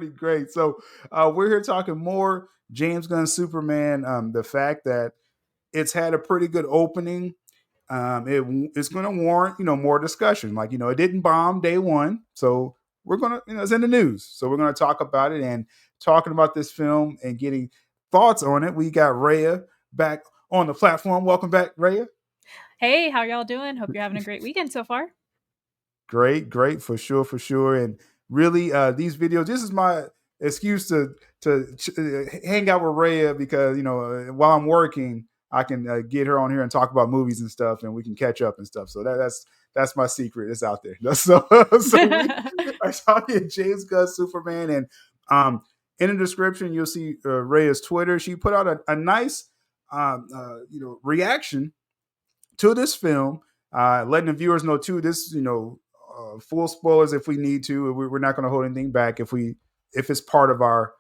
pretty great. So we're here talking more James Gunn Superman. The fact that it's had a pretty good opening. It's going to warrant more discussion. Like it didn't bomb day one, so we're gonna it's in the news, so we're gonna talk about it and talking about this film and getting thoughts on it. We got Rhea back on the platform. Welcome back, Rhea. Hey, how y'all doing? Hope you're having a great weekend so far. Great, for sure, for sure. And really, these videos. This is my excuse to hang out with Rhea because while I'm working, I can get her on here and talk about movies and stuff, and we can catch up and stuff. So that's my secret. It's out there. So we are talking James Gunn Superman, and in the description you'll see Rhea's Twitter. She put out a nice reaction to this film, letting the viewers know too. This full spoilers if we need to. We're not going to hold anything back if it's part of our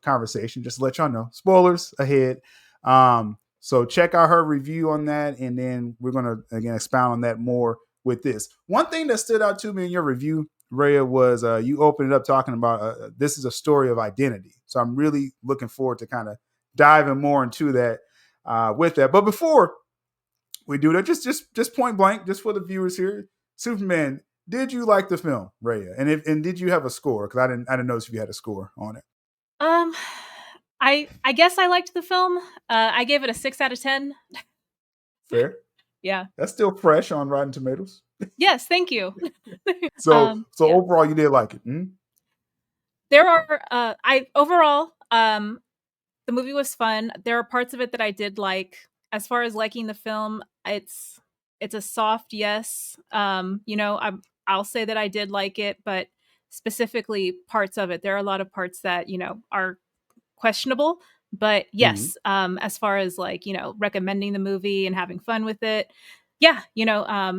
conversation. Just to let y'all know, spoilers ahead. So check out her review on that, and then we're going to again expound on that more with this. One thing that stood out to me in your review, Rhea, was you opened it up talking about this is a story of identity. So I'm really looking forward to kind of diving more into that with that. But before we do that, just point blank, just for the viewers here, Superman. Did you like the film, Rhea? And did you have a score? Because I didn't notice if you had a score on it. Um, I guess I liked the film. I gave it a 6 out of 10. Fair. Yeah. That's still fresh on Rotten Tomatoes. Yes, thank you. So Yeah. overall, you did like it. Hmm? There are I overall the movie was fun. There are parts of it that I did like. As far as liking the film, it's a soft yes. I'll say that I did like it, but specifically parts of it, there are a lot of parts that are questionable. But Hmm. yes, as far as like recommending the movie and having fun with it, yeah,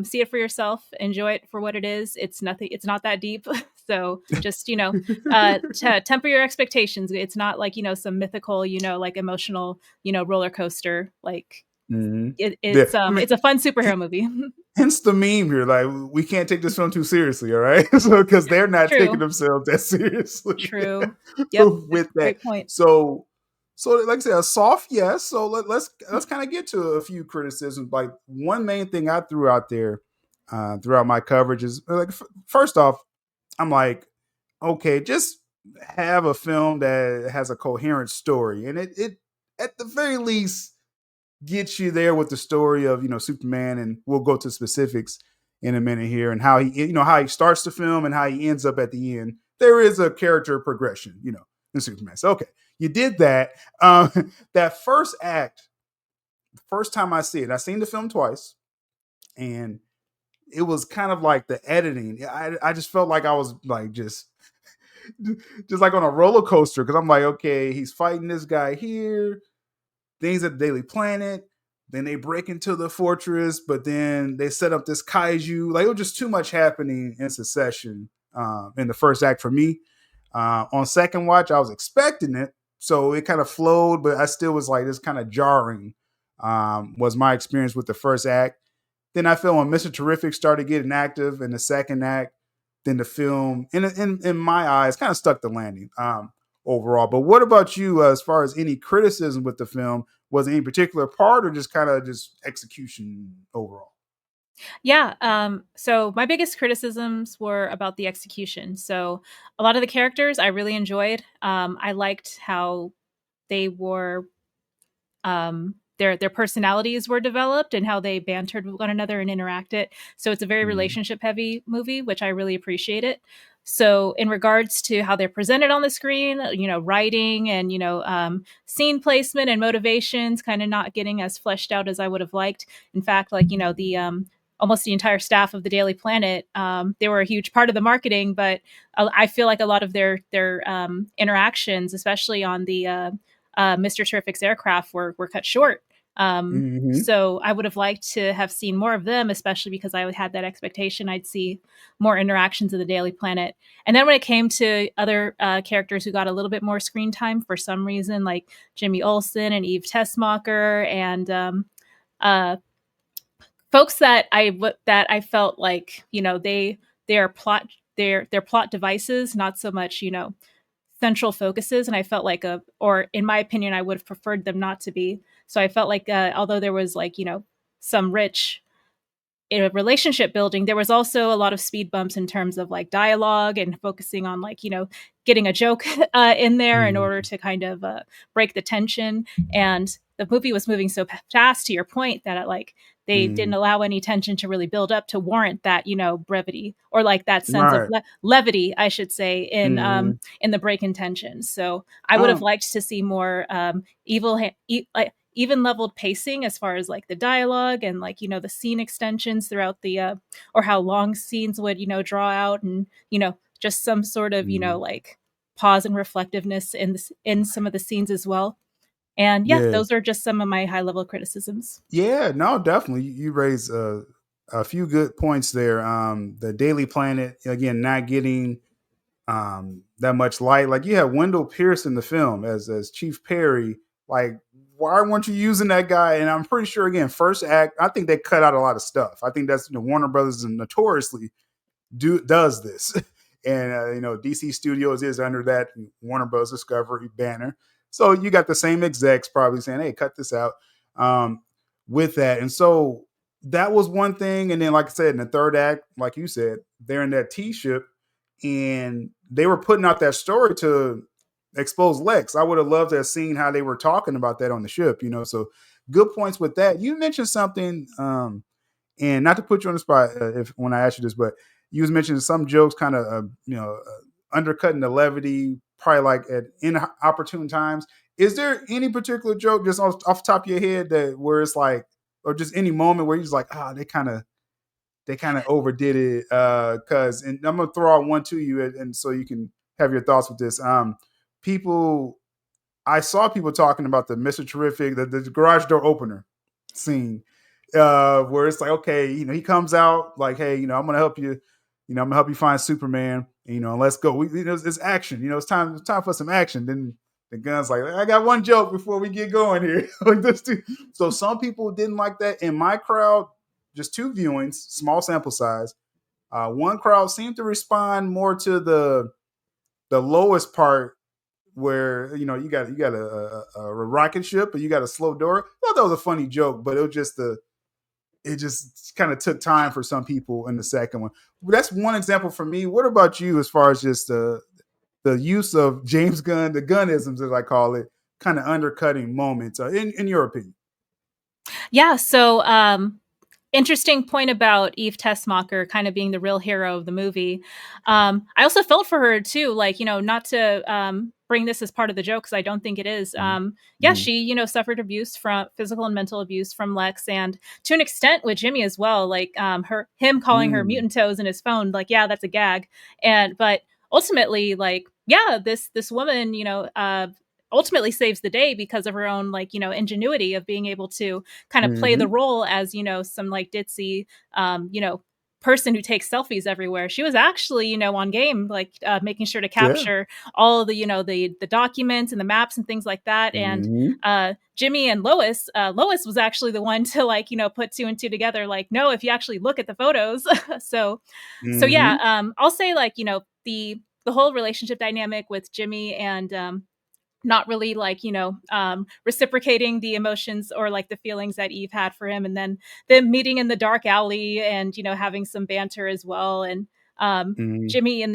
see it for yourself, enjoy it for what it is. It's nothing. It's not that deep. So just temper your expectations. It's not like some mythical like emotional roller coaster. Like Hmm. it, Yeah, it's I um mean, it's a fun superhero movie. hence the meme here. Like, we can't take this film too seriously, all right? So because they're not taking True. themselves that seriously True. Yep. with that. Great point. So like I said, a soft yes. So let's kind of get to a few criticisms. Like, one main thing I threw out there throughout my coverage is like, first off, I'm like, okay, just have a film that has a coherent story, and it at the very least gets you there with the story of Superman, and we'll go to specifics in a minute here, and how he starts the film and how he ends up at the end. There is a character progression, in Superman. So okay, you did that. That first act, first time I see it, I've seen the film twice, and it was kind of like the editing. I just felt like I was like just like on a roller coaster, because I'm like, okay, he's fighting this guy here, things at the Daily Planet. Then they break into the fortress, but then they set up this kaiju. Like, it was just too much happening in succession in the first act for me. On second watch, I was expecting it, so it kind of flowed, but I still was like, this kind of jarring. Was my experience with the first act. Then I feel when Mr. Terrific started getting active in the second act, then the film, in my eyes, kind of stuck the landing overall. But what about you, as far as any criticism with the film? Was it any particular part, or just kind of just execution overall? Yeah. So my biggest criticisms were about the execution. So a lot of the characters I really enjoyed. I liked how they were their personalities were developed and how they bantered with one another and interacted. So it's a very Mm-hmm. relationship heavy movie, which I really appreciate it. So in regards to how they're presented on the screen, writing and scene placement and motivations, kind of not getting as fleshed out as I would have liked. In fact, like the almost the entire staff of the Daily Planet, they were a huge part of the marketing, but I feel like a lot of their interactions, especially on the Mr. Terrific's aircraft, were cut short. Mm-hmm. So I would have liked to have seen more of them, especially because I had that expectation I'd see more interactions in the Daily Planet. And then when it came to other characters who got a little bit more screen time for some reason, like Jimmy Olsen and Eve Tessmacher, and uh, folks that I felt like they are plot they're plot devices, not so much central focuses, and I felt like or in my opinion, I would have preferred them not to be. So I felt like although there was like some rich relationship building, there was also a lot of speed bumps in terms of like dialogue and focusing on like getting a joke in there in order Mm, to kind of break the tension. And the movie was moving so fast, to your point, that like they didn't mm, allow any tension to really build up to warrant that brevity, or like that sense of right. levity, I should say, Mm, in the break in tension. So I would have um, liked to see more even leveled pacing as far as like the dialogue and like the scene extensions throughout the or how long scenes would draw out, and just some sort of mm, like pause and reflectiveness in some of the scenes as well. And yeah, yeah. those are just some of my high level criticisms. Yeah, no, definitely. You raised a few good points there. The Daily Planet, again, not getting that much light. Like you had Wendell Pierce in the film as Chief Perry. Like, why weren't you using that guy? And I'm pretty sure, again, first act, I think they cut out a lot of stuff. I think that's Warner Brothers is notoriously does this. And DC Studios is under that Warner Bros. Discovery banner, so you got the same execs probably saying, "Hey, cut this out." Um, with that, and so that was one thing. And then, like I said, in the third act, like you said, they're in that T ship, and they were putting out that story to expose Lex. I would have loved to have seen how they were talking about that on the ship. So good points with that. You mentioned something. And not to put you on the spot if when I asked you this, but you was mentioning some jokes kind of undercutting the levity, probably like at inopportune times. Is there any particular joke just off the top of your head that where it's like, or just any moment where you're just like, they kind of overdid it? Cause and I'm gonna throw out one to you, and so you can have your thoughts with this. People, I saw people talking about the Mr. Terrific, the garage door opener scene, where it's like, okay, he comes out like, hey, I'm gonna help you, I'm gonna help you find Superman, let's go. It's action, it's time for some action. Then the Gun's like, I got one joke before we get going here. Like this too. So some people didn't like that. In my crowd, just two viewings, small sample size. One crowd seemed to respond more to the lowest part where you got a rocket ship and you got a slow door. I thought that was a funny joke, but it just kind of took time for some people in the second one. That's one example for me. What about you as far as just the use of James Gunn, the Gunnisms as I call it, kind of undercutting moments in your opinion? Yeah, so interesting point about Eve Tessmacher kind of being the real hero of the movie. I also felt for her too, like, not to bring this as part of the joke, because I don't think it is. Yeah, Mm-hmm. she, suffered abuse from physical and mental abuse from Lex, and to an extent with Jimmy as well. Like him calling her Mm-hmm. mutant toes in his phone, like, yeah, that's a gag. But ultimately, like, yeah, this woman, ultimately saves the day because of her own like ingenuity of being able to kind of play the Mm-hmm. role as some like ditzy person who takes selfies everywhere. She was actually on game, like making sure to Yeah. capture all of the the documents and the maps and things like that. And Mm-hmm. Jimmy and Lois was actually the one to like put two and two together, like, no, if you actually look at the photos. So yeah, Mm-hmm. I'll say like the whole relationship dynamic with Jimmy and not really like reciprocating the emotions or like the feelings that Eve had for him, and then them meeting in the dark alley and having some banter as well. And Mm-hmm. Jimmy in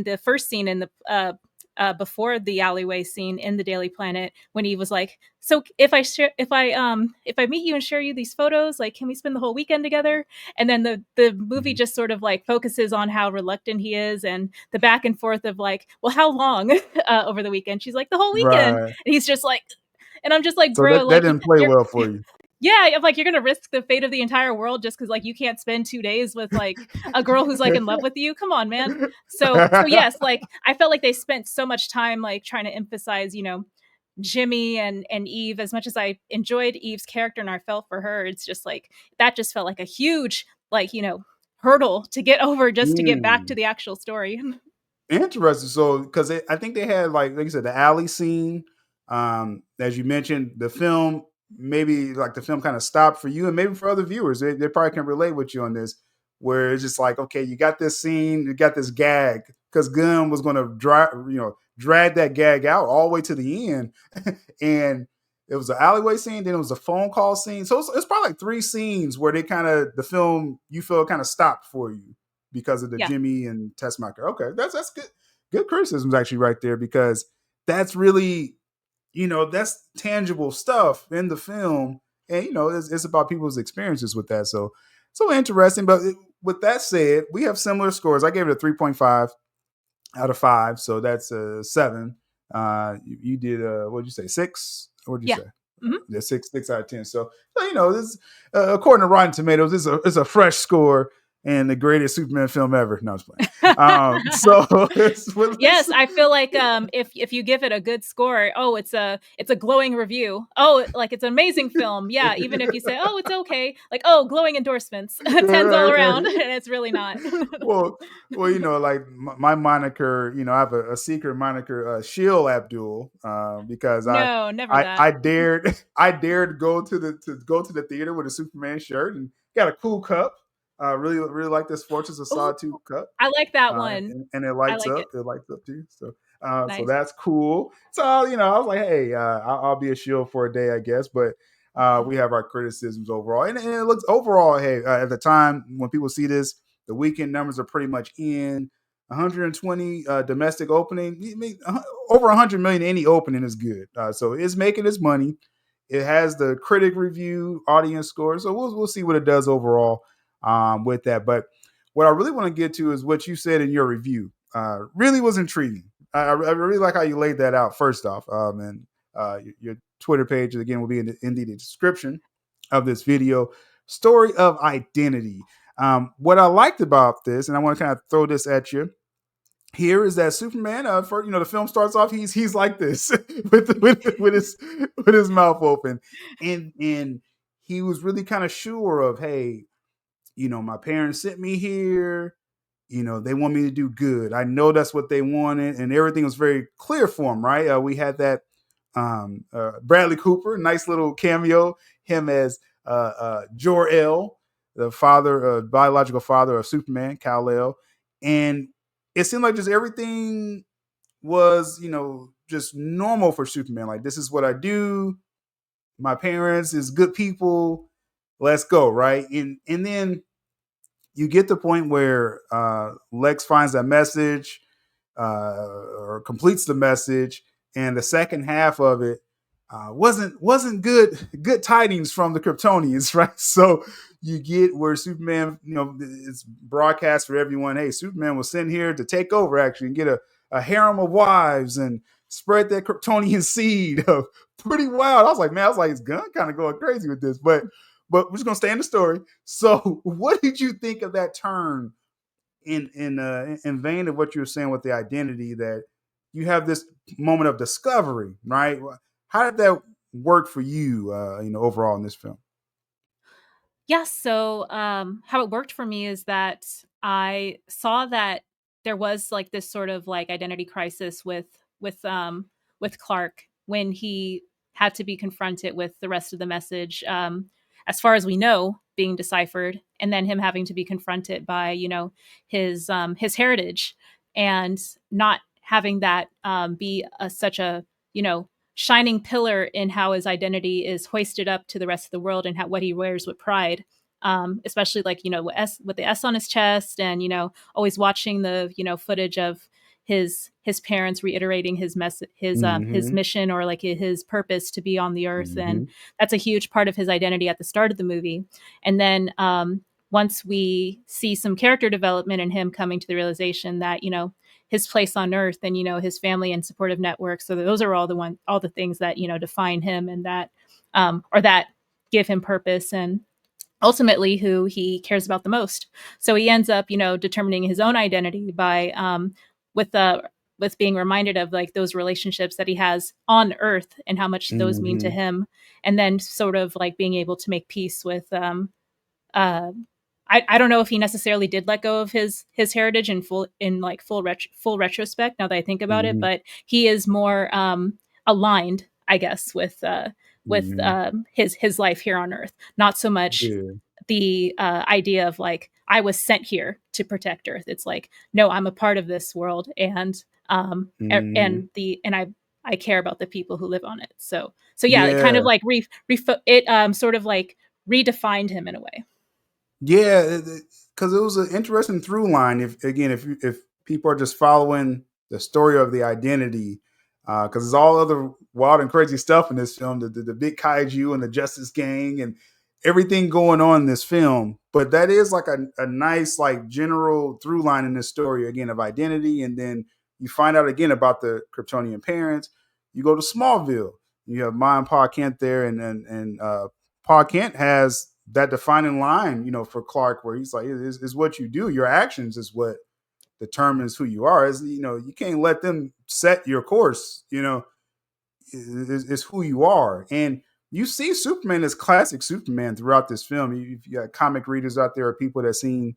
the first scene in the before the alleyway scene in the Daily Planet, when he was like, so if I meet you and share you these photos, like, can we spend the whole weekend together? And then the movie just sort of like focuses on how reluctant he is, and the back and forth of like, well, how long over the weekend? She's like, the whole weekend. Right. And he's just like, and I'm just like, So bro, that like didn't play you're well for you. yeah, I'm like, you're gonna risk the fate of the entire world just because like you can't spend 2 days with like a girl who's like in love with you. Come on, man. So yes, like I felt like they spent so much time like trying to emphasize, Jimmy and Eve. As much as I enjoyed Eve's character and I felt for her, it's just like that just felt like a huge like hurdle to get over just to get back to Mm. the actual story. Interesting. So, because I think they had like you said, the alley scene. As you mentioned, the film maybe like the film kind of stopped for you, and maybe for other viewers, they probably can relate with you on this. Where it's just like, okay, you got this scene, you got this gag, because Gunn was going to drag that gag out all the way to the end, and it was an alleyway scene, then it was a phone call scene. So it's probably like three scenes where they kind of the film you feel kind of stopped for you because of the Yeah. Jimmy and Tessmacher. Okay, that's good criticisms actually right there, because that's really, that's tangible stuff in the film, and it's about people's experiences with that. So interesting. But with that said, we have similar scores. I gave it a 3.5 out of 5, so that's a 7. You did what'd you say, 6? What'd you Yeah. say? Mhm. Yeah, 6 out of 10. So this, according to Rotten Tomatoes, it's a fresh score and the greatest Superman film ever. No, I was playing. So Yes, I feel like if you give it a good score, oh, it's a glowing review. Oh, like it's an amazing film. Yeah, even if you say, oh, it's okay, like oh, glowing endorsements, tens all around, and it's really not. well, like my moniker, I have a secret moniker, Shield Abdul, because No, never I that. I dared I dared go to the theater with a Superman shirt and got a cool cup. Really really like this Fortress of Ooh, Solitude cup. I like that one. And it I lights like up. it. It lights up too. So Nice. that's cool. So I was like, hey, I'll be a shield for a day, I guess. But we have our criticisms overall, and it looks overall. Hey, at the time when people see this, the weekend numbers are pretty much in. 120 domestic opening. I mean, over 100 million any opening is good. So it's making its money. It has the critic review, audience score. So we'll see what it does overall with that. But what I really want to get to is what you said in your review. Really was intriguing. I really like how you laid that out. First off, and your Twitter page again will be in the description of this video. Story of identity. What I liked about this, and I want to kind of throw this at you here, is that Superman, for the film starts off, he's like this with his mouth open, and he was really kind of sure of, hey, my parents sent me here. They want me to do good. I know that's what they wanted, and everything was very clear for him, right? We had that Bradley Cooper, nice little cameo, him as Jor-El, the father, biological father of Superman, Kal-El, and it seemed like just everything was, just normal for Superman. Like, this is what I do. My parents is good people. Let's go, right? And then you get the point where Lex finds that message, or completes the message, and the second half of it wasn't good tidings from the Kryptonians, right? So you get where Superman, it's broadcast for everyone. Hey, Superman was sent here to take over, actually, and get a harem of wives and spread that Kryptonian seed. Pretty wild. I was like, it's Gunn kind of going crazy with this, but we're just gonna stay in the story. So, what did you think of that turn in vein of what you were saying with the identity, that you have this moment of discovery, right? How did that work for you, overall in this film? Yeah, so how it worked for me is that I saw that there was like this sort of like identity crisis with Clark when he had to be confronted with the rest of the message, as far as we know, being deciphered, and then him having to be confronted by his heritage, and not having that be such a you know shining pillar in how his identity is hoisted up to the rest of the world, and what he wears with pride. Especially like with the S on his chest, and always watching the footage of his parents reiterating his his Mm-hmm. mission, or like his purpose to be on the earth, and Mm-hmm. that's a huge part of his identity at the start of the movie. And then once we see some character development in him coming to the realization that his place on earth, and his family and supportive network, so those are all the things that define him, and that or that give him purpose, and ultimately who he cares about the most. So he ends up determining his own identity by with the with being reminded of like those relationships that he has on earth, and how much those mean to Mm-hmm. him, and then sort of like being able to make peace with uh I don't know if he necessarily did let go of his heritage in like full retrospect, now that I think about it, Mm-hmm. but he is more aligned, I guess, with Mm-hmm. his life here on earth, not so much Yeah. the idea of like I was sent here to protect Earth. It's like no, I'm a part of this world, Hmm. and I care about the people who live on it. So yeah, it kind of Yeah. like it sort of like redefined him in a way. Yeah, because it was an interesting through line. If again, if people are just following the story of the identity, because there's all other wild and crazy stuff in this film, the big kaiju and the Justice Gang and everything going on in this film. But that is like a nice like general through line in this story again of identity, and then you find out again about the Kryptonian parents. You go to Smallville. You have Ma and Pa Kent there, and Pa Kent has that defining line, for Clark, where he's like, "Is what you do. Your actions is what determines who you are. Is you can't let them set your course. Is who you are." And you see Superman as classic Superman throughout this film. You got comic readers out there, or people that seen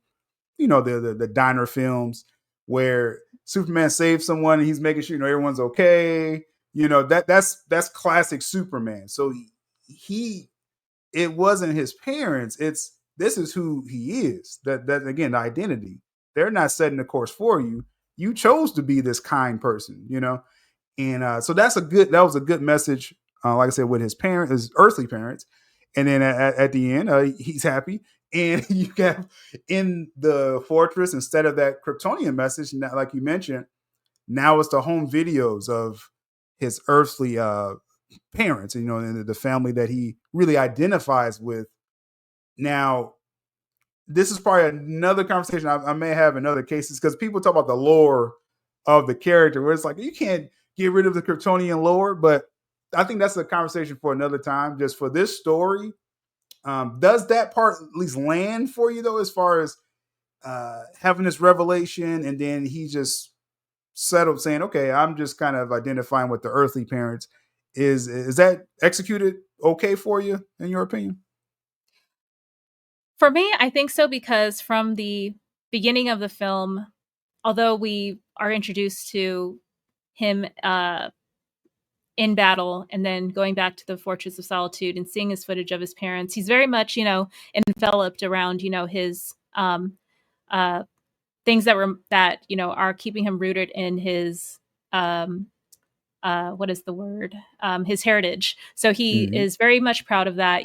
the diner films where Superman saves someone and he's making sure everyone's okay. That's classic Superman. So he it wasn't his parents. It's this is who he is. That again, the identity. They're not setting the course for you. You chose to be this kind person. And so that was a good message. Like I said, with his parents, his earthly parents, and then at the end, he's happy. And you have in the fortress instead of that Kryptonian message, like you mentioned, now it's the home videos of his earthly parents, and the family that he really identifies with. Now, this is probably another conversation I may have in other cases because people talk about the lore of the character, where it's like you can't get rid of the Kryptonian lore, but I think that's a conversation for another time. Just for this story, does that part at least land for you though, as far as having this revelation, and then he just settled saying, "Okay, I'm just kind of identifying with the earthly parents." Is that executed okay for you in your opinion? For me, I think so because from the beginning of the film, although we are introduced to him in battle and then going back to the Fortress of Solitude and seeing his footage of his parents, he's very much, enveloped around, his uh, things that are keeping him rooted in his um, what is the word? His heritage. So he Hmm. is very much proud of that.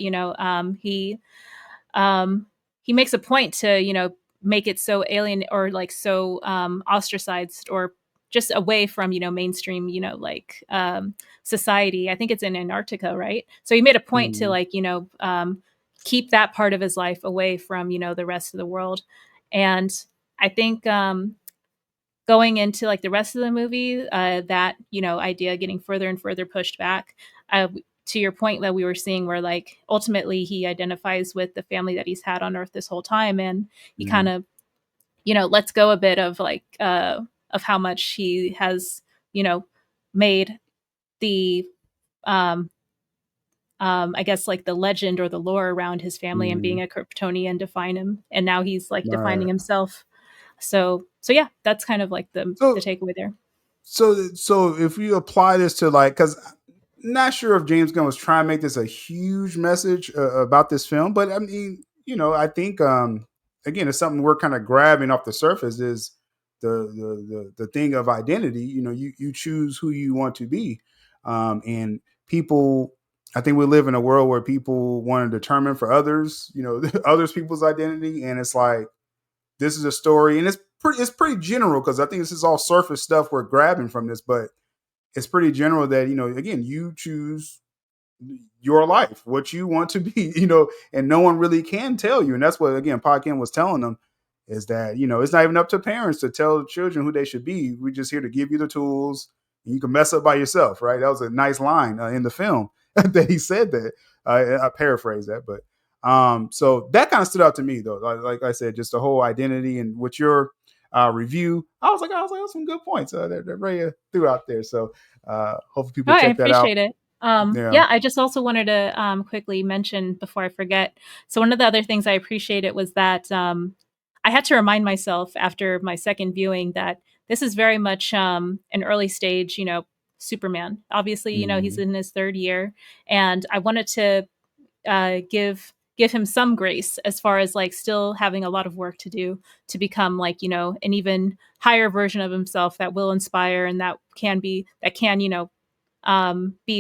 Um, he makes a point to make it so alien or like so ostracized or just away from mainstream society. I think it's in Antarctica, right? So he made a point to Hmm. keep that part of his life away from the rest of the world. And I think going into like the rest of the movie, that idea getting further and further pushed back. To your point that we were seeing, where like ultimately he identifies with the family that he's had on Earth this whole time, and he kind Hmm. of lets go a bit of how much he has you know made the um I guess like the legend or the lore around his family and being Hmm. a Kryptonian define him, and now he's like defining Right. himself. So yeah, that's kind of like the So takeaway there. so if you apply this to like, because not sure if James Gunn was trying to make this a huge message about this film, but I mean, I think again, it's something we're kind of grabbing off the surface is the thing of identity. You choose who you want to be, and people. I think we live in a world where people want to determine for others, others people's identity, and it's like this is a story, and it's pretty general because I think this is all surface stuff we're grabbing from this, but it's pretty general that again you choose your life, what you want to be, and no one really can tell you. And that's what again Podkin was telling them is that it's not even up to parents to tell children who they should be. We're just here to give you the tools, and you can mess up by yourself, right? That was a nice line in the film that he said that. I paraphrase that, but so that kind of stood out to me though. Like I said, just the whole identity and what your review. I was like, that's some good points that Ray threw out there. So hopefully Oh, people I check that out. appreciate it. Yeah. Yeah, I just also wanted to quickly mention before I forget. So one of the other things I appreciated was that I had to remind myself after my second viewing that this is very much an early stage, Superman. Obviously, he's Hmm. in his third year, and I wanted to give give him some grace as far as like still having a lot of work to do to become like, an even higher version of himself that will inspire and that can, be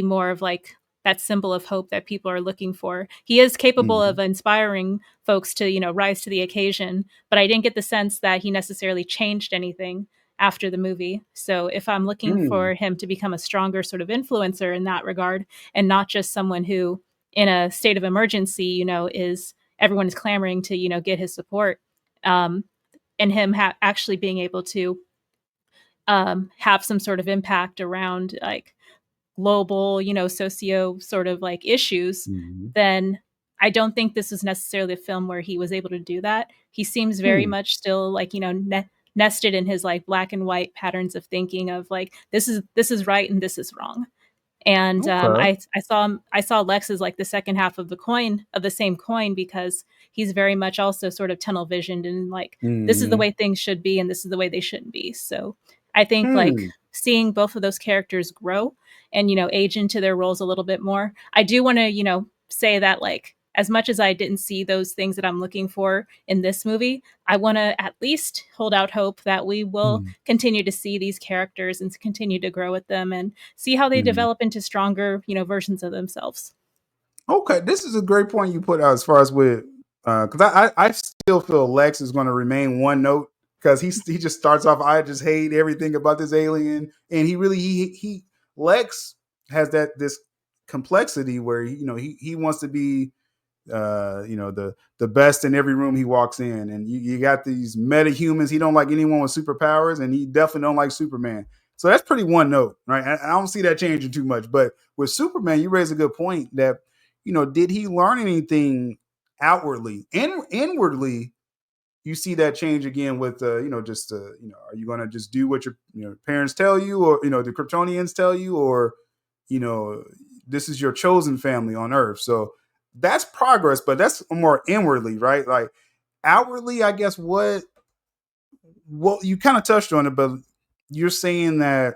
more of like that symbol of hope that people are looking for. He is capable Mm-hmm. of inspiring folks to, rise to the occasion, but I didn't get the sense that he necessarily changed anything after the movie. So if I'm looking Mm. for him to become a stronger sort of influencer in that regard and not just someone who in a state of emergency, is everyone is clamoring to, get his support. Um, and him actually being able to have some sort of impact around like global, socio sort of like issues, Mm-hmm. then I don't think this is necessarily a film where he was able to do that. He seems very Hmm. much still like, nested in his like black and white patterns of thinking of like this is right and this is wrong. And Okay. I saw Lex as like the second half of the same coin because he's very much also sort of tunnel visioned and like this is the Mm-hmm. way things should be and this is the way they shouldn't be. So I think like Hmm. seeing both of those characters grow and age into their roles a little bit more. I do want to say that like as much as I didn't see those things that I'm looking for in this movie, I want to at least hold out hope that we will Hmm. continue to see these characters and continue to grow with them and see how they Hmm. develop into stronger, versions of themselves. Okay, this is a great point you put out as far as with because I still feel Lex is going to remain one note because he just starts off. I just hate everything about this alien, and he really he Lex has this complexity where he wants to be the best in every room he walks in, and you got these meta humans. He don't like anyone with superpowers, and he definitely don't like Superman. So that's pretty one note, right? I don't see that changing too much. But with Superman, you raise a good point that did he learn anything outwardly and inwardly? You see that change again with just are you going to just do what your parents tell you, or the Kryptonians tell you, or you know this is your chosen family on Earth. So that's progress, but that's more inwardly, right? Like outwardly, I guess what you kind of touched on it, but you're saying that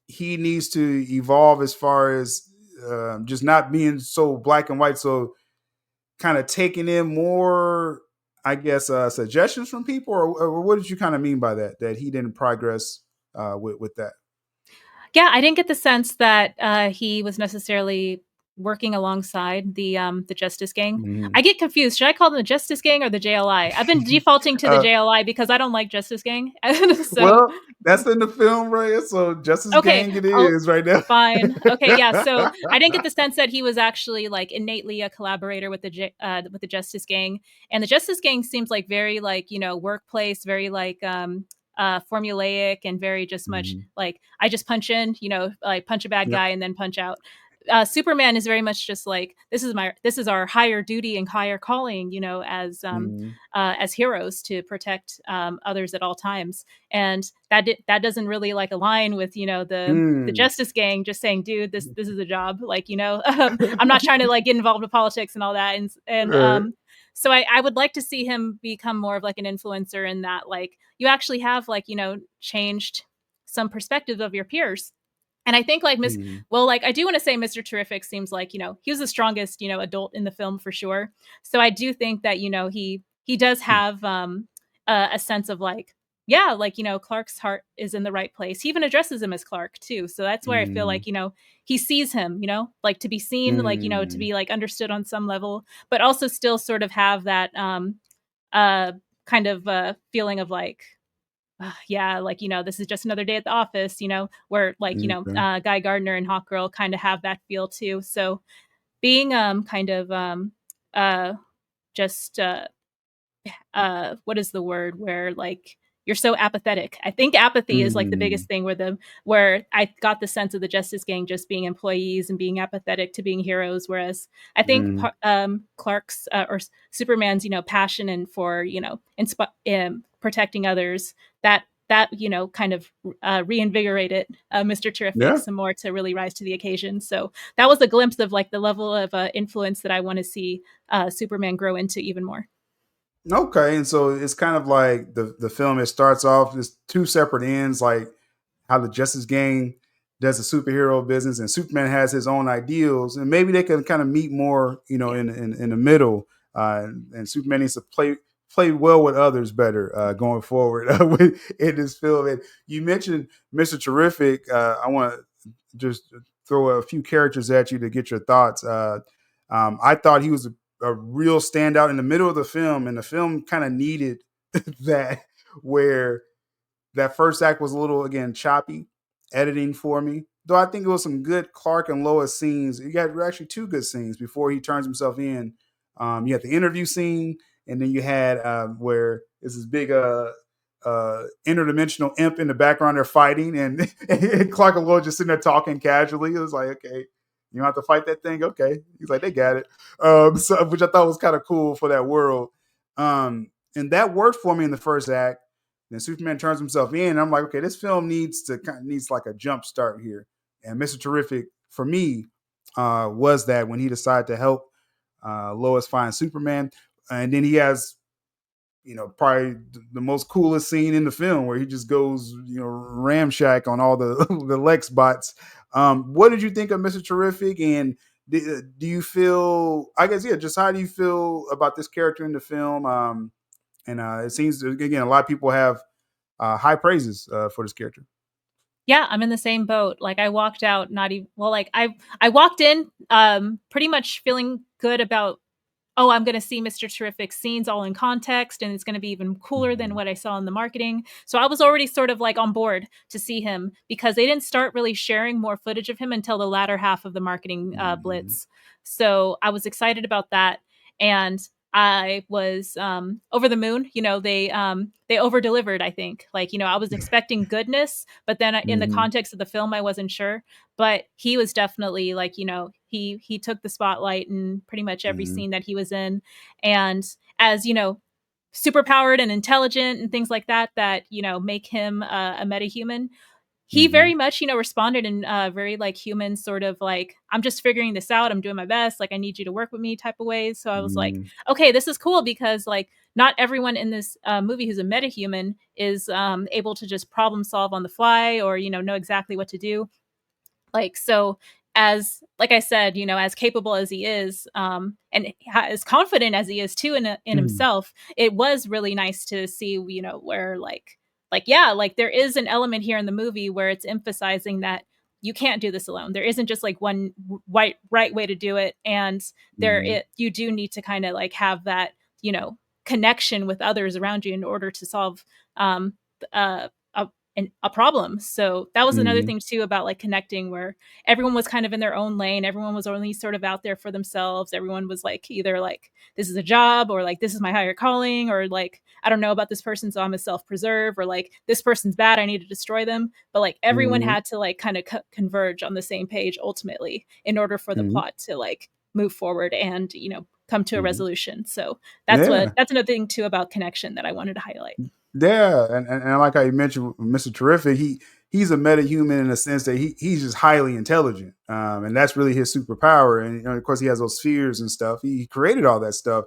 he needs to evolve as far as just not being so black and white, so kind of taking in more, I guess, suggestions from people, or what did you kind of mean by that? That he didn't progress with that. Yeah, I didn't get the sense that he was necessarily working alongside the Justice Gang. Mhm. I get confused. Should I call them the Justice Gang or the JLI? I've been defaulting to the uh, JLI because I don't like Justice Gang. So well, that's in the film, right? So Justice okay, Gang it I'll is right now. fine. Okay, yeah. So I didn't get the sense that he was actually like innately a collaborator with the Justice Gang, and the Justice Gang seems like very like workplace, very like formulaic, and very just much Mhm. like I just punch in, like punch a bad Yep. guy and then punch out. Superman is very much just like this is our higher duty and higher calling, Mhm. as heroes to protect others at all times, and that doesn't really like align with the Mm. Justice Gang just saying, dude, this is a job, like I'm not trying to like get involved with politics and all that, and Right. so I would like to see him become more of like an influencer in that like you actually have like changed some perspectives of your peers. And I think like Mhm. like I do want to say Mr. Terrific seems like, he was the strongest, adult in the film for sure. So I do think that, he does have a sense of like, yeah, like, Clark's heart is in the right place. He even addresses him as Clark too. So that's where I feel Mhm. like, he sees him, like to be seen, like, to Mm. be like understood on some level, but also still sort of have that uh kind of feeling of like yeah, like, this is just another day at the office, where like, Okay. Guy Gardner and Hawkgirl kind of have that feel too. So being kind of uh just what is the word where like you're so apathetic. I think apathy is like the Mm. biggest thing where I got the sense of the Justice Gang just being employees and being apathetic to being heroes. Whereas I think Mm. Clark's or Superman's passion and for protecting others, that kind of reinvigorated Mr. Terrific Yeah. some more to really rise to the occasion. So that was a glimpse of like the level of influence that I want to see Superman grow into even more. Okay, and so it's kind of like the film. It starts off as two separate ends, like how the Justice Gang does the superhero business, and Superman has his own ideals, and maybe they can kind of meet more, Yeah. in the middle. And Superman needs to play well with others better going forward in this film. And you mentioned Mr. Terrific. I want to just throw a few characters at you to get your thoughts. I thought he was a real standout in the middle of the film, and the film kind of needed that, where that first act was a little, again, choppy editing for me. Though I think it was some good Clark and Lois scenes. You got actually two good scenes before he turns himself in. You had the interview scene, and then you had where there's this big interdimensional imp in the background. They're fighting, and Clark and Lois just sitting there talking casually. It was like, okay, you don't have to fight that thing. Okay, he's like, they got it. So, which I thought was kind of cool for that world. And that worked for me in the first act. Then Superman turns himself in. And I'm like, okay, this film needs like a jump start here. And Mr. Terrific for me was that, when he decided to help Lois find Superman, and then he has, probably the most coolest scene in the film, where he just goes, ramshack on all the the Lex bots. What did you think of Mr. Terrific? And do you feel? I guess, yeah. Just how do you feel about this character in the film? And it seems, again, a lot of people have high praises for this character. Yeah, I'm in the same boat. Like I walked out not even well, like I walked in pretty much feeling good about, oh, I'm going to see Mr. Terrific scenes all in context, and it's going to be even cooler than Mm-hmm. what I saw in the marketing. So I was already sort of like on board to see him, because they didn't start really sharing more footage of him until the latter half of the marketing Mm-hmm. blitz. So I was excited about that, and I was over the moon. They over delivered. I think, like, I was expecting goodness, but then in the Mm-hmm. context of the film, I wasn't sure. But he was definitely, like, he took the spotlight in pretty much every Mm-hmm. scene that he was in. And as super powered and intelligent and things like that, make him a metahuman, he Mm-hmm. very much responded in very like human sort of like, I'm just figuring this out, I'm doing my best, like I need you to work with me type of ways. So I was like, Mm-hmm. okay, this is cool, because like not everyone in this movie who's a metahuman is able to just problem solve on the fly, or know exactly what to do. Like, so, as like I said, as capable as he is, and as confident as he is too in Mm-hmm. himself, it was really nice to see, where yeah, like there is an element here in the movie where it's emphasizing that you can't do this alone. There isn't just like one right way to do it, and Mm-hmm. you do need to kind of like have that, you know connection with others around you in order to solve um a a problem. So that was another Mm-hmm. thing too about like connecting, where everyone was kind of in their own lane. Everyone was only sort of out there for themselves. Everyone was like either like, this is a job, or like, this is my higher calling, or like, I don't know about this person, so I'm a self-preserve, or like, this person's bad, I need to destroy them. But like everyone Mm-hmm. had to like kind of converge on the same page ultimately in order for the Mm-hmm. plot to like move forward and come to a Mm-hmm. resolution. So Yeah. that's another thing too about connection that I wanted to highlight. Yeah, and I like how you mentioned Mr. Terrific. He's a metahuman in the sense that he's just highly intelligent, and that's really his superpower. And of course, he has those spheres and stuff. He created all that stuff,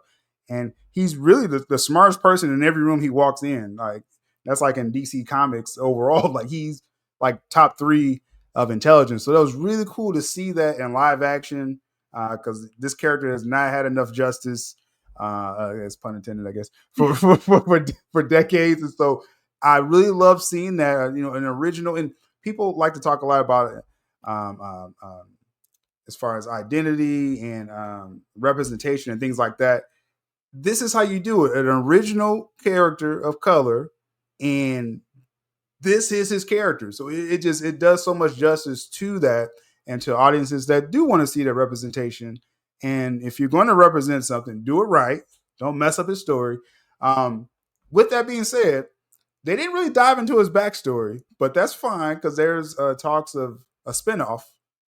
and he's really the smartest person in every room he walks in. Like, that's like in DC Comics overall. Like, he's like top three of intelligence. So that was really cool to see that in live action, because this character has not had enough justice, as pun intended, I guess, for decades. And so I really love seeing that, an original. And people like to talk a lot about it, um, um, um, as far as identity and representation and things like that. This is how you do it: an original character of color, and this is his character. So it does so much justice to that, and to audiences that do want to see that representation. And if you're going to represent something, do it right. Don't mess up his story. Um, with that being said, they didn't really dive into his backstory, but that's fine, because there's talks of a spinoff,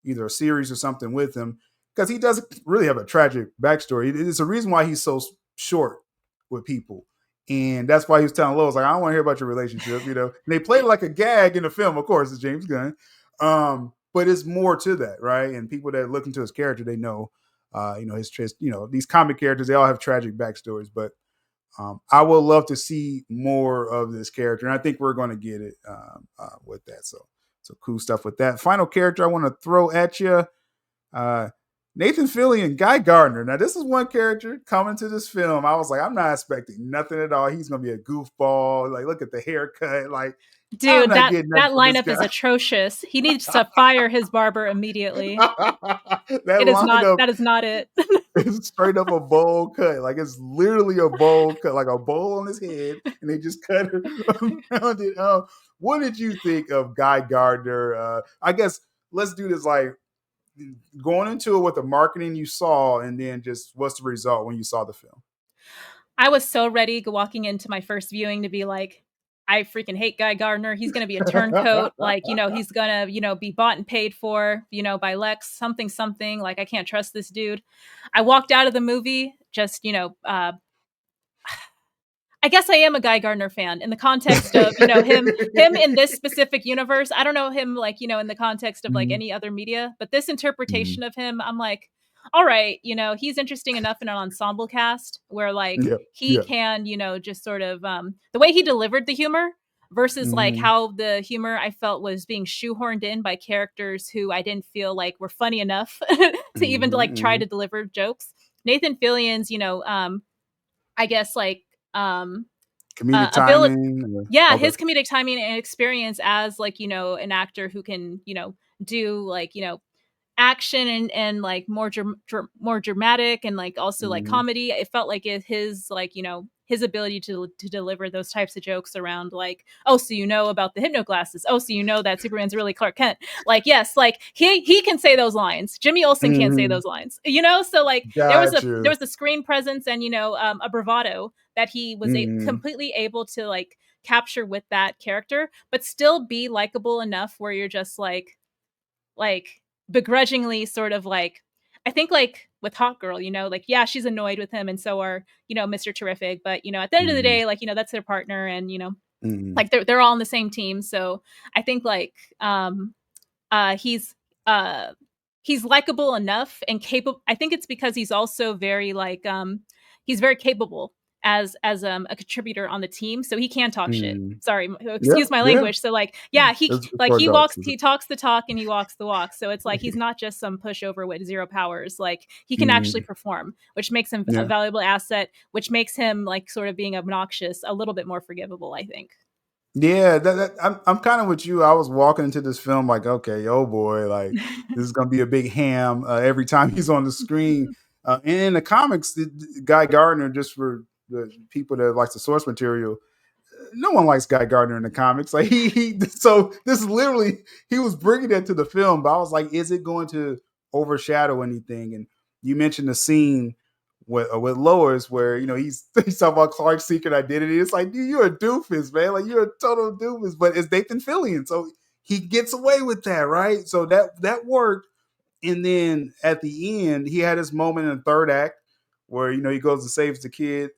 either a series or something with him, because he doesn't really have a tragic backstory. It's a reason why he's so short with people. And that's why he was telling Lois, like, I don't want to hear about your relationship, And they played it like a gag in the film, of course, it's James Gunn. But it's more to that, right? And people that look into his character, they know, these comic characters, they all have tragic backstories. But I would love to see more of this character, and I think we're going to get it with that. So So cool stuff with that. Final character I want to throw at you. Uh, Nathan Fillion, Guy Gardner. Now, this is one character coming to this film. I was like, I'm not expecting nothing at all. He's gonna be a goofball. Like, look at the haircut. Like, I'm Dude, not that getting that nothing from this lineup is guy. atrocious. He needs to fire his barber immediately. That It is not lineup that is not it. is straight up a bowl cut. Like, it's literally a bowl cut, like a bowl on his head, and they just cut it around it. What did you think of Guy Gardner? I guess let's do this like going into it with the marketing you saw, and then just what's the result when you saw the film? I was so ready walking into my first viewing to be like, I freaking hate Guy Gardner. He's going to be a turncoat. Like, he's going to, be bought and paid for, by Lex, something, something. Like, I can't trust this dude. I walked out of the movie just, I guess I am a Guy Gardner fan in the context of, him in this specific universe. I don't know him like, in the context of like Mhm, any other media, but this mhm. interpretation of him, I'm like, all right, he's interesting enough in an ensemble cast where like Yeah, he yeah. can, just sort of the way he delivered the humor versus like Mhm, how the humor I felt was being shoehorned in by characters who I didn't feel like were funny enough to even mhm, like try mhm. to deliver jokes. Nathan Fillion's, I guess like Comedic ability, timing. yeah, Okay. his comedic timing and experience as like an actor who can do like action and like more dramatic and like also like Mhm, comedy. It felt like his like his ability to deliver those types of jokes around like, oh, so about the hypno glasses, oh, so that Superman's really Clark Kent. Like, yes, like he can say those lines. Jimmy Olsen can't say mhm. those lines, so like Got there you. was a screen presence and a bravado that he was Mhm, completely able to like capture with that character, but still be likable enough where you're just like begrudgingly sort of like, I think like with Hot Girl, like, yeah, she's annoyed with him and so are, Mr. Terrific, but at the end of the mhm, day, like, that's their partner and mhm, like they're all on the same team. So I think like uh he's uh he's likable enough and capable. I think it's because he's also very like he's very capable as a contributor on the team, so he can talk shit. mhm. Sorry, Yeah, excuse my yeah. language. So like, yeah, It's for adults. he talks the talk and he walks the walk. So it's like he's not just some pushover with zero powers. Like he can actually Mhm. perform, which makes him a Yeah. valuable asset, which makes him like sort of being obnoxious a little bit more forgivable, I think. Yeah, I'm kind of with you. I was walking into this film like, okay, oh boy, like this is gonna be a big ham every time he's on the screen. And in the comics, Guy Gardner, just for the people that like the source material, no one likes Guy Gardner in the comics. Like so this is literally he was bringing that to the film, but I was like, is it going to overshadow anything? And you mentioned the scene with Lois where he's talking about Clark's secret identity. It's like, dude, you're a doofus, man. Like you're a total doofus. But it's Nathan Fillion, so he gets away with that, right? So that worked. And then at the end, he had his moment in the third act where he goes and saves the kid,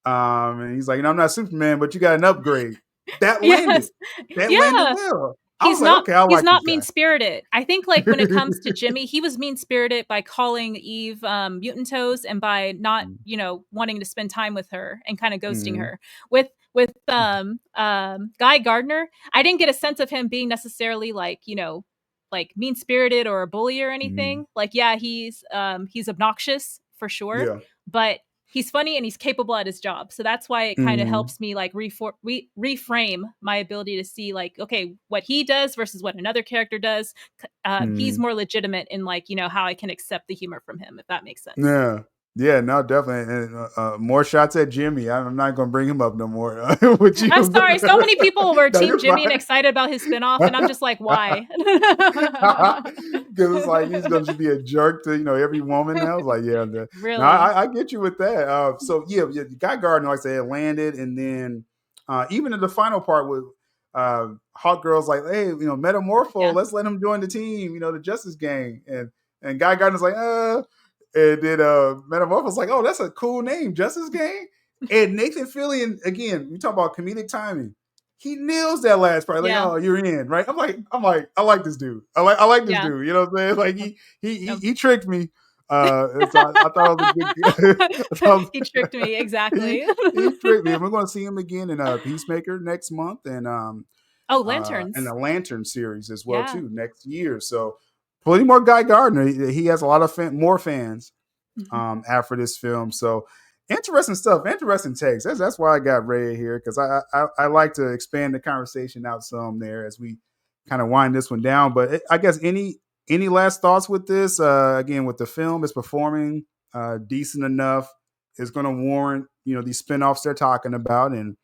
and he's like, I'm not Superman, but you got an upgrade. That landed. Yes. That landed Yeah. well. I was like, okay, I He's like this not guy. mean spirited. I think like when it comes to Jimmy, he was mean spirited by calling Eve mutant toes and by not, wanting to spend time with her and kind of ghosting Mm-hmm. her. With Guy Gardner, I didn't get a sense of him being necessarily like, like mean spirited or a bully or Mm-hmm. anything. Like, yeah, he's obnoxious for sure, Yeah. but he's funny and he's capable at his job. So that's why it kind of Mm-hmm. helps me like reframe my ability to see like, okay, what he does versus what another character does. He's Mm-hmm. more legitimate in like, how I can accept the humor from him, if that makes sense. Yeah. Yeah, no, definitely. And more shots at Jimmy. I'm not going to bring him up no more with I'm you. sorry. So many people were No, Team you're Jimmy and fine. excited about his spinoff, and I'm just like, why? Because it's like he's going to be a jerk to every woman now. It's like, yeah, no, Really? I get you with that. So yeah, Guy Gardner, like I said, landed, and then even in the final part with Hawk Girl's like, hey, Metamorpho, Yeah. let's let him join the team, the Justice Gang, and Guy Gardner's like, and then Metamorpho's like, oh, that's a cool name, Justice Gang. And Nathan Fillion, again, we talk about comedic timing. He nails that last part. Like, Yeah. oh, you're in, right? I like this dude. I like this Yeah. dude. You know what I'm saying? Like No. he tricked me. So I thought it was a good. I thought He tricked me he exactly. he tricked me. And we're going to see him again in Peacemaker next month, and Oh, and the Lanterns. Lantern series as well Yeah. too next year. So plenty more Guy Gardner. He has a lot of more fans Mhm. after this film. So interesting stuff, interesting takes. That's why I got Ray here because I like to expand the conversation out some there as we kind of wind this one down. But I guess any last thoughts with this? Again, with the film, it's performing decent enough. It's going to warrant these spinoffs they're talking about and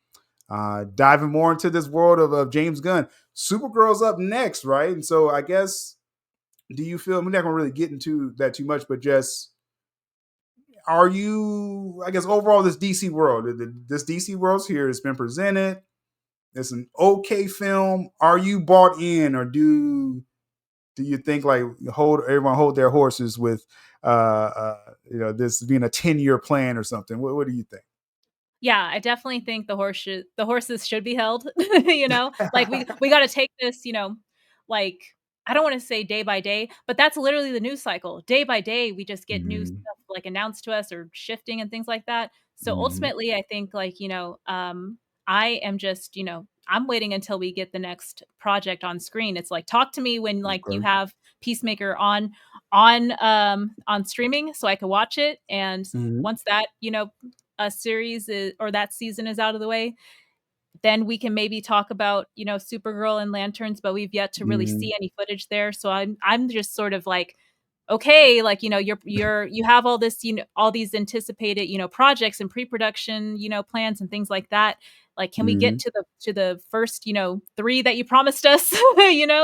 diving more into this world of James Gunn. Supergirl's up next, right? And so I guess do you feel we're not going to really get into that too much, but just are you, I guess, overall this DC world, this DC world's here, it's been presented. It's an okay film. Are you bought in, or do you think like hold their horses with this being a 10-year plan or something? What do you Yeah, I definitely think the horses should be held, like, we gotta take this, like, I don't wanna say day by day, but that's literally the news cycle. Day by day, we just get new think? stuff, like, announced to us or shifting and things like that. So, Hmm. ultimately, I think, like, I am just, I'm waiting until we get the next project on screen. It's like, talk to me when, like, you Okay. have Peacemaker on streaming so I can watch it, and Hmm. once that, a series or that season is out of the way, then we can maybe talk about Supergirl and Lanterns. But we've yet to really Hmm. see any footage there, so I'm just sort of like, okay, like you have all this, all these anticipated projects and pre-production plans and things like that. Like, can we get Hmm. to the first three that you promised us?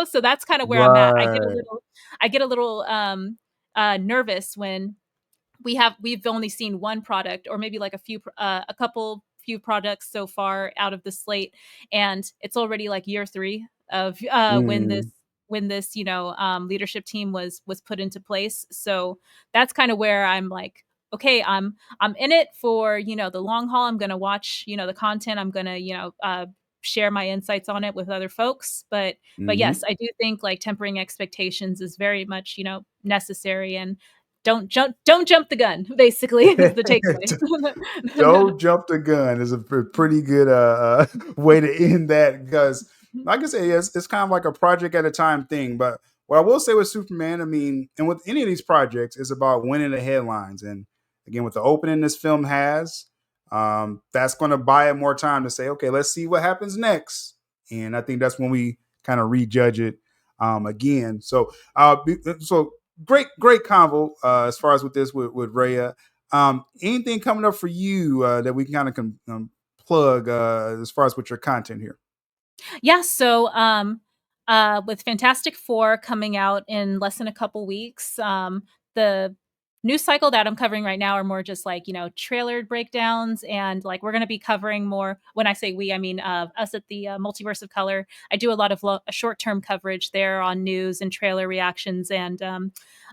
So that's kind of where I'm at. Right. I get a little nervous when we've only seen one product or maybe like a couple few products so far out of the slate, and it's already like year 3 of Hmm. when this leadership team was put into place. So that's kind of where I'm like, okay, I'm in it for the long haul. I'm gonna watch the content. I'm gonna share my insights on it with other folks. But yes, Hmm. I do think like tempering expectations is very much necessary, and don't jump the gun, basically, is the takeaway. Don't jump the gun is a pretty good way to end that because, like I say, it's kind of like a project at a time thing. But what I will say with Superman, I mean, and with any of these projects, is about winning the headlines. And again, with the opening this film has, that's going to buy it more time to say, okay, let's see what happens next. And I think that's when we kind of rejudge it again. So great convo as far as with this with Raya. Anything coming up for you that we can kind of plug as far as with your content here? Yeah, so with Fantastic Four coming out in less than a couple weeks, the news cycle that I'm covering right now are more just like trailer breakdowns, and like we're going to be covering more. When I say we, I mean us at the Multiverse of Color. I do a lot of short-term coverage there on news and trailer reactions and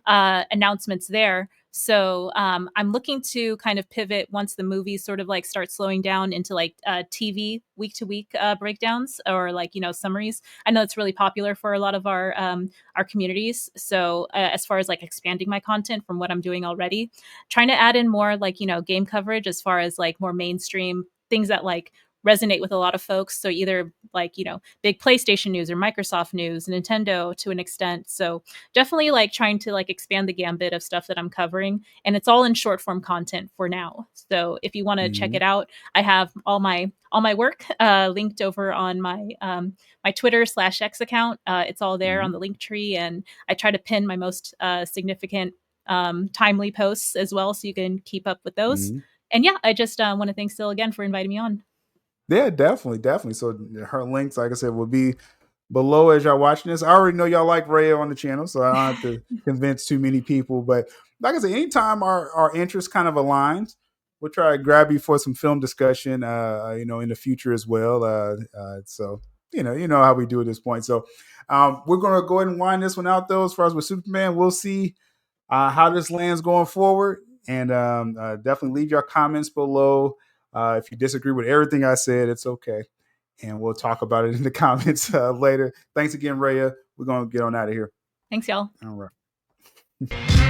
announcements there. So I'm looking to kind of pivot once the movies sort of like start slowing down into like TV week to week breakdowns or like summaries. I know it's really popular for a lot of our communities. So as far as like expanding my content from what I'm doing already, trying to add in more like game coverage as far as like more mainstream things that like resonate with a lot of folks. So either like big PlayStation news or Microsoft news, Nintendo to an extent. So definitely like trying to like expand the gambit of stuff that I'm covering, and it's all in short form content for now. So if you want to check Mm-hmm. it out, I have all my work linked over on my Twitter/X account. It's all there Mm-hmm. on the link tree, and I try to pin my most significant timely posts as well, so you can keep up with those. Mm-hmm. And yeah, I just want to thank Sil again for inviting me on. Yeah, definitely, definitely. So her links, like I said, will be below as y'all watching this. I already know y'all like Ray on the channel, so I don't have to convince too many people. But like I said, anytime our interests kind of aligns, we'll try to grab you for some film discussion. In the future as well. So you know how we do at this point. So we're gonna go ahead and wind this one out though. As far as with Superman, we'll see how this lands going forward, and definitely leave your comments below. If you disagree with everything I said, it's okay and we'll talk about it in the comments later. Thanks again, Raya. We're going to get on out of here. Thanks, y'all. All right.